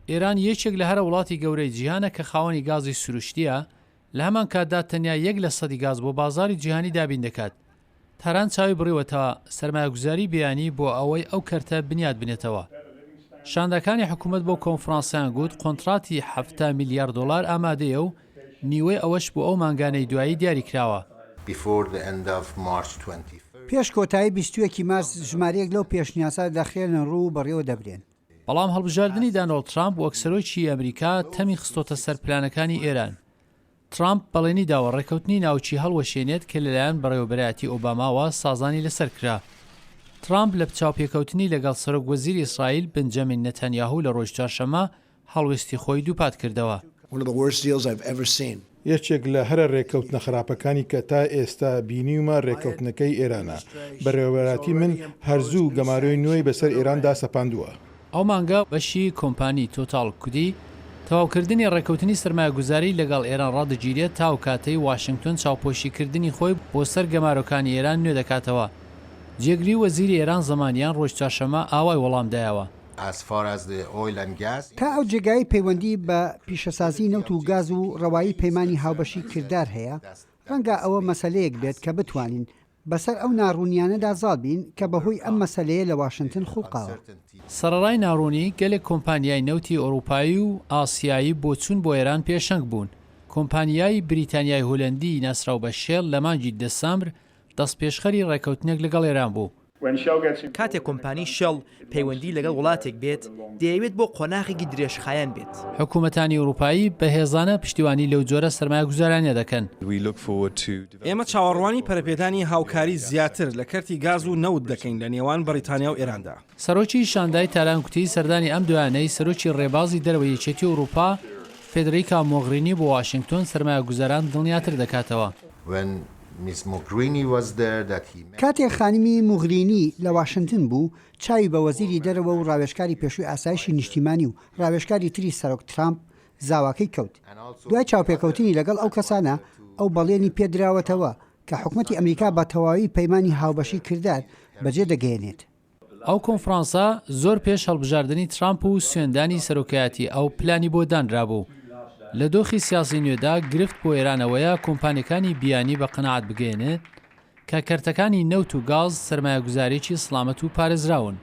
ئێران یەکێک لە هەرە وڵاتی گەورەی جیهانە کە خاوەنی گازی سروشتیە، لە هەمان کاتدا تەنیا 1% گاز بۆ بازاری جیهانی دابین دەکات. تاران چاوی بڕیوەتەوە سەرمایه‌گوزاری بەیانی بۆ ئەوەی ئەو کەرتە بنیاد بنێتەوە. شاندەکانی حکوومەت بۆ کۆنفرانسیان گوت کۆنتراتی 7 میلیارد دلار ئامادەیە و نیوەی ئەوەش بۆ ئەو مانگانەی دوایی دیاری کراوە. پێش کۆتایی 21 مارس ژمارەیەک لەو پێشنیاسا دەخێنن ڕوو بەڕێوە دەبرێن. بەڵام هەڵبژاردننی دانەڵد ترامپ وەک سەرۆکی ئەمریکا تەمی خستۆتە سەر پلانەکانی ئێران. ترامپ بەڵێنی داوە ڕێکەوتنی ناوچی هەڵوەشێنێت کە لەلایەن بەڕێوەبەرایەتی ئۆباماوە سازانی لەسەر کرا. ترامپ لە چاوپێکەوتنی لەگەڵ سەرۆک وەزیری ئیسرائیل بنجەمین نەتەنیاهو لە ڕۆژ چوارشەممە هەڵوێستی خۆی دووپات کردەوە. یەکێک لە هەرە ڕێکەوتنە خراپەکانی کە تا ئێستا بینیومە ڕێکەوتنەکەی ئێرانە. بەڕێوەبەراتی من هەرزوو گەمارۆی نوێی بەسەر ئێراندا سەپاندووە. ئەو مانگە بەشی کۆمپانی تۆتال کودی تەواوکردنی ڕێکەوتنی سەرمایه‌گوزاری لەگەڵ ئێران ڕادەگیرێت تا و کاتەی واشنگتن چاوپۆشیکردنی خۆی بۆ سەر گەمارۆکانی ئێران نوێ دەکاتەوە. جێگری وەزیری ئێران زەمانیان ڕۆژ چوارشەممە ئاوای وەڵامدایەوە. تا ئەو جێگای پەیوەندی بە پیشەسازی نەوت و گاز و ڕەوایی پەیمانی هاوبەشی کردار هەیە، ڕەنگە ئەوە مەسەلەیەک بێت کە بتوانین بەسەر ئەو ناڕوونیانەدا زاڵ بین کە بەهۆی ئەم مەسەلەیە لە واشنگتن خوڵقاوە. سەرەڕای ناڕوونی گەلێک کۆمپانیای نەوتی ئەوروپایی و ئاسیایی بۆ چوون بۆ ئێران پێشەنگ بوون. کۆمپانیای بریتانیای هۆلەندی ناسراو بە شێڵ لە مانگی دەسەمبر دەست پێشخەری ڕێکەوتنێک لەگەڵ ئێران بوو. کاتێک کۆمپانی شەڵ پەیوەندی لەگەڵ وڵاتێک بێت دەیەوێت بۆ قۆناغێکی درێژخایەن بێت. حکوومەتانی ئەوروپایی بەهێزانە پشتیوانی لەو جۆرە سەرمایه‌گوزاریانە دەکەن. ئێمە چاوەڕوانی پەرەپێدانی هاوکاری زیاتر لە کەرتی گاز و نەوت دەکەین لە نێوان بەریتانیا و ئێراندا. سەرۆکی شاندای تالانکوتی سەردانی ئەم دوانەی سەرۆکی ڕێبازی دەرەوەی یەکێتی ئەوروپا فێدریکا مۆغرینی بۆ واشنگتن سەرمایه‌گوزاران دڵنیاتر دەکاتەوە. کاتێک خانمی موغرینی لە واشنگتن بوو، چاوی بە وەزیری دەرەوە و ڕاوێژکاری پێشووی ئاسایشی نیشتیمانی و ڕاوێژکاری تری سەرۆک ترامپ زاواکەی کەوت. دوای چاوپێکەوتنی لەگەڵ ئەو کەسانە ئەو بەڵێنی پێدراوەتەوە کە حکوومەتی ئەمریکا بە تەواوی پەیمانی هاوبەشی کردار بەجێ دەگەێنێت. ئەو کۆنفرانسا زۆر پێش هەڵبژاردننی ترامپ و سوێندانی سەرۆکایەتی ئەو پلانی بۆ دانرابوو. لە دۆخی سیاسی نوێدا گرفت بۆ ئێرانەوەیە کۆمپانیەکانی بیانی بە قەنەعات بگەێنێت کە کەرتەکانی نەوت و گاز سەرمایه‌گوزاریی سڵامەت و پارێزراون.